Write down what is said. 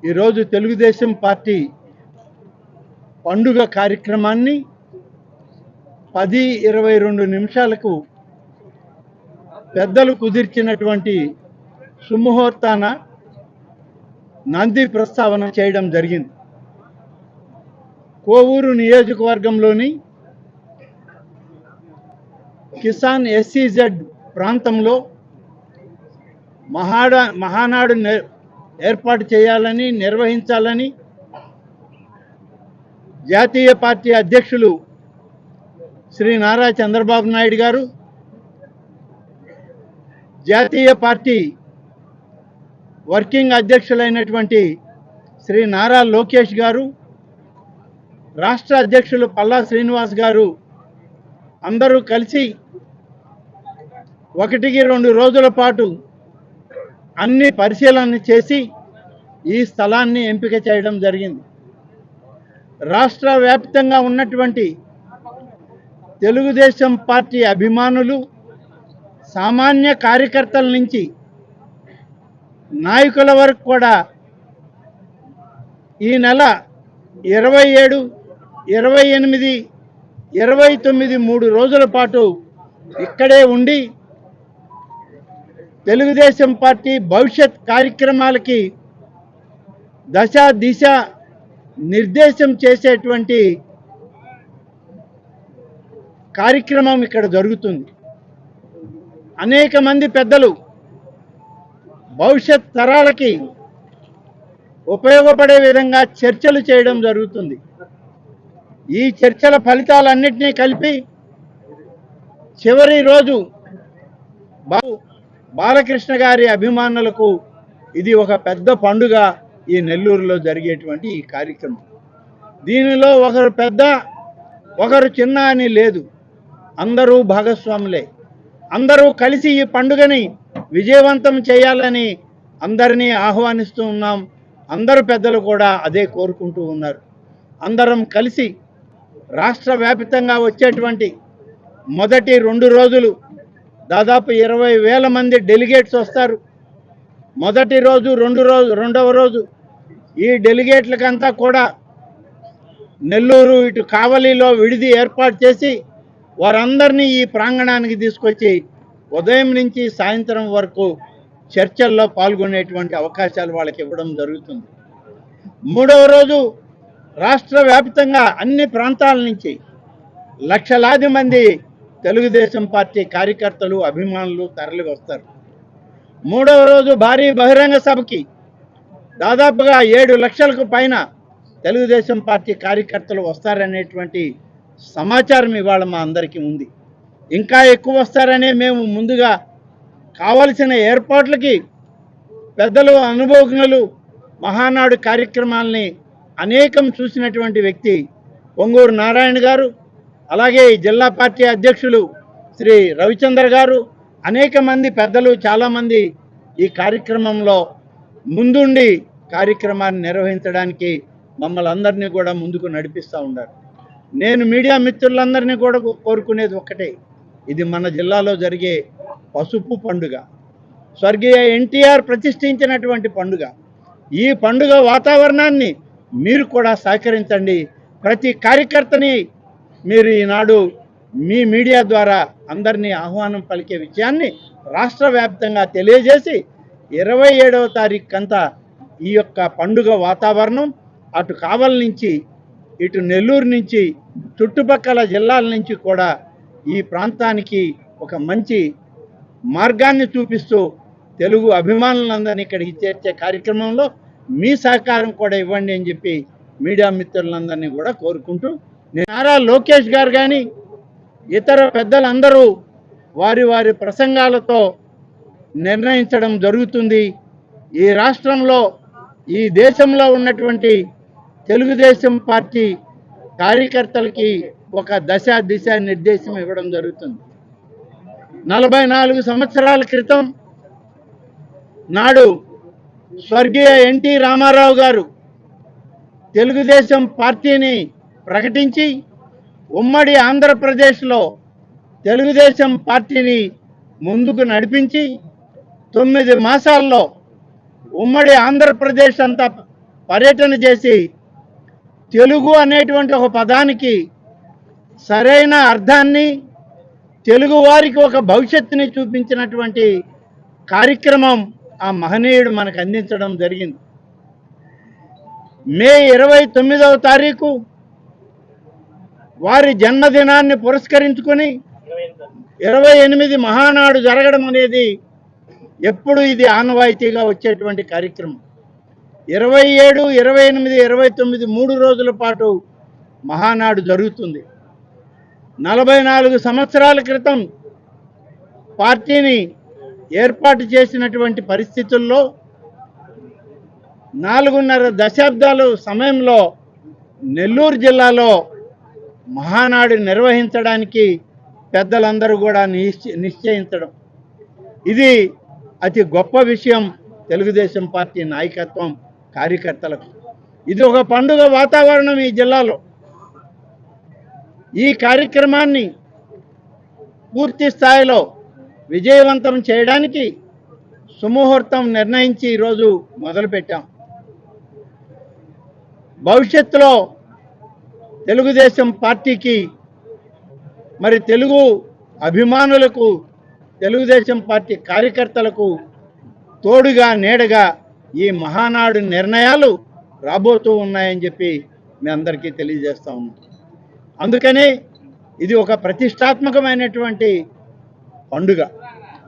ఈరోజు తెలుగుదేశం పార్టీ పండుగ కార్యక్రమాన్ని 10:22 నిమిషాలకు పెద్దలు కుదిర్చినటువంటి సుముహూర్తాన నంది ప్రస్తావన చేయడం జరిగింది. కోవూరు నియోజకవర్గంలోని కిసాన్ ఎస్సీజెడ్ ప్రాంతంలో మహానాడు ఏర్పాటు చేయాలని, నిర్వహించాలని జాతీయ పార్టీ అధ్యక్షులు శ్రీ నారా చంద్రబాబు నాయుడు గారు, జాతీయ పార్టీ వర్కింగ్ అధ్యక్షులైనటువంటి శ్రీ నారా లోకేష్ గారు, రాష్ట్ర అధ్యక్షులు పల్లా శ్రీనివాస్ గారు అందరూ కలిసి 1-2 రోజుల పాటు అన్ని పరిశీలన చేసి ఈ స్థలాన్ని ఎంపిక చేయడం జరిగింది. రాష్ట్ర వ్యాప్తంగా ఉన్నటువంటి తెలుగుదేశం పార్టీ అభిమానులు, సామాన్య కార్యకర్తల నుంచి నాయకుల వరకు కూడా ఈ నెల 27, 28, 29 3 రోజుల పాటు ఇక్కడే ఉండి తెలుగుదేశం పార్టీ భవిష్యత్ కార్యక్రమాలకి దశ దిశ నిర్దేశం చేసేటువంటి కార్యక్రమం ఇక్కడ జరుగుతుంది. అనేక మంది పెద్దలు భవిష్యత్ తరాలకి ఉపయోగపడే విధంగా చర్చలు చేయడం జరుగుతుంది. ఈ చర్చల ఫలితాలన్నింటినీ కలిపి చివరి రోజు బాలకృష్ణ గారి అభిమానులకు ఇది ఒక పెద్ద పండుగ. ఈ నెల్లూరులో జరిగేటువంటి ఈ కార్యక్రమం, దీనిలో ఒకరు పెద్ద ఒకరు చిన్న అని లేదు, అందరూ భాగస్వాములే. అందరూ కలిసి ఈ పండుగని విజయవంతం చేయాలని అందరినీ ఆహ్వానిస్తూ ఉన్నాం. అందరు పెద్దలు కూడా అదే కోరుకుంటూ ఉన్నారు. అందరం కలిసి రాష్ట్ర వ్యాప్తంగా వచ్చేటువంటి మొదటి 2 రోజులు దాదాపు 20,000 మంది డెలిగేట్స్ వస్తారు. మొదటి రోజు, రెండవ రోజు ఈ డెలిగేట్లకంతా కూడా నెల్లూరు ఇటు కావలిలో విడిది ఏర్పాటు చేసి వారందరినీ ఈ ప్రాంగణానికి తీసుకొచ్చి ఉదయం నుంచి సాయంత్రం వరకు చర్చల్లో పాల్గొనేటువంటి అవకాశాలు వాళ్ళకి ఇవ్వడం జరుగుతుంది. 3వ రోజు రాష్ట్ర వ్యాప్తంగా అన్ని ప్రాంతాల నుంచి లక్షలాది మంది తెలుగుదేశం పార్టీ కార్యకర్తలు, అభిమానులు తరలి వస్తారు. 3వ రోజు భారీ బహిరంగ సభకి దాదాపుగా 7 లక్షలకు పైన తెలుగుదేశం పార్టీ కార్యకర్తలు వస్తారనేటువంటి సమాచారం ఇవాళ మా అందరికీ ఉంది. ఇంకా ఎక్కువ వస్తారనే మేము ముందుగా కావలసిన ఏర్పాట్లకి పెద్దలు, అనుభవజ్ఞులు, మహానాడు కార్యక్రమాలని అనేకం చూసినటువంటి వ్యక్తి పొంగూరు నారాయణ గారు, అలాగే జిల్లా పార్టీ అధ్యక్షులు శ్రీ రవిచంద్ర గారు, అనేక మంది పెద్దలు చాలామంది ఈ కార్యక్రమంలో ముందుండి కార్యక్రమాన్ని నిర్వహించడానికి మమ్మల్ని అందరినీ కూడా ముందుకు నడిపిస్తూ ఉన్నారు. నేను మీడియా మిత్రులందరినీ కూడా కోరుకునేది ఒక్కటే, ఇది మన జిల్లాలో జరిగే పసుపు పండుగ, స్వర్గీయ ఎన్టీఆర్ ప్రతిష్ఠించినటువంటి పండుగ. ఈ పండుగ వాతావరణాన్ని మీరు కూడా సహకరించండి. ప్రతి కార్యకర్తని మీరు ఈనాడు మీ మీడియా ద్వారా అందరినీ ఆహ్వానం పలికే విషయాన్ని రాష్ట్ర వ్యాప్తంగా తెలియజేసి 27వ తారీఖుకంతా ఈ యొక్క పండుగ వాతావరణం అటు కావలి నుంచి, ఇటు నెల్లూరు నుంచి, చుట్టుపక్కల జిల్లాల నుంచి కూడా ఈ ప్రాంతానికి ఒక మంచి మార్గాన్ని చూపిస్తూ తెలుగు అభిమానులందరినీ ఇక్కడికి చేర్చే కార్యక్రమంలో మీ సహకారం కూడా ఇవ్వండి అని చెప్పి మీడియా మిత్రులందరినీ కూడా కోరుకుంటూ, నారా లోకేష్ గారు కానీ ఇతర పెద్దలందరూ వారి వారి ప్రసంగాలతో నిర్ణయించడం జరుగుతుంది. ఈ రాష్ట్రంలో, ఈ దేశంలో ఉన్నటువంటి తెలుగుదేశం పార్టీ కార్యకర్తలకి ఒక దశ దిశ నిర్దేశం ఇవ్వడం జరుగుతుంది. 44 సంవత్సరాల క్రితం నాడు స్వర్గీయ ఎన్టీ రామారావు గారు తెలుగుదేశం పార్టీని ప్రకటించి ఉమ్మడి ఆంధ్రప్రదేశ్లో తెలుగుదేశం పార్టీని ముందుకు నడిపించి 9 మాసాల్లో ఉమ్మడి ఆంధ్రప్రదేశ్ అంతా పర్యటన చేసి తెలుగు అనేటువంటి ఒక పదానికి సరైన అర్థాన్ని, తెలుగు వారికి ఒక భవిష్యత్తుని చూపించినటువంటి కార్యక్రమం ఆ మహనీయుడు మనకు అందించడం జరిగింది. మే 29వ తారీఖు వారి జన్మదినాన్ని పురస్కరించుకొని 28 మహానాడు జరగడం అనేది ఎప్పుడు ఇది ఆనవాయితీగా వచ్చేటువంటి కార్యక్రమం. 27, 28, 29 3 రోజుల పాటు మహానాడు జరుగుతుంది. 44 సంవత్సరాల క్రితం పార్టీని ఏర్పాటు చేసినటువంటి పరిస్థితుల్లో 4.5 దశాబ్దాల సమయంలో నెల్లూరు జిల్లాలో మహానాడు నిర్వహించడానికి పెద్దలందరూ కూడా నిశ్చయించడం, ఇది అతి గొప్ప విషయం తెలుగుదేశం పార్టీ నాయకత్వం, కార్యకర్తలకు. ఇది ఒక పండుగ వాతావరణం ఈ జిల్లాలో. ఈ కార్యక్రమాన్ని పూర్తి స్థాయిలో విజయవంతం చేయడానికి సుముహూర్తం నిర్ణయించి ఈరోజు మొదలుపెట్టాం. భవిష్యత్తులో తెలుగుదేశం పార్టీకి, మరి తెలుగు అభిమానులకు, తెలుగుదేశం పార్టీ కార్యకర్తలకు తోడుగా నీడగా ఈ మహానాడు నిర్ణయాలు రాబోతూ ఉన్నాయని చెప్పి మీ అందరికీ తెలియజేస్తా ఉన్నాం. అందుకనే ఇది ఒక ప్రతిష్టాత్మకమైనటువంటి పండుగ.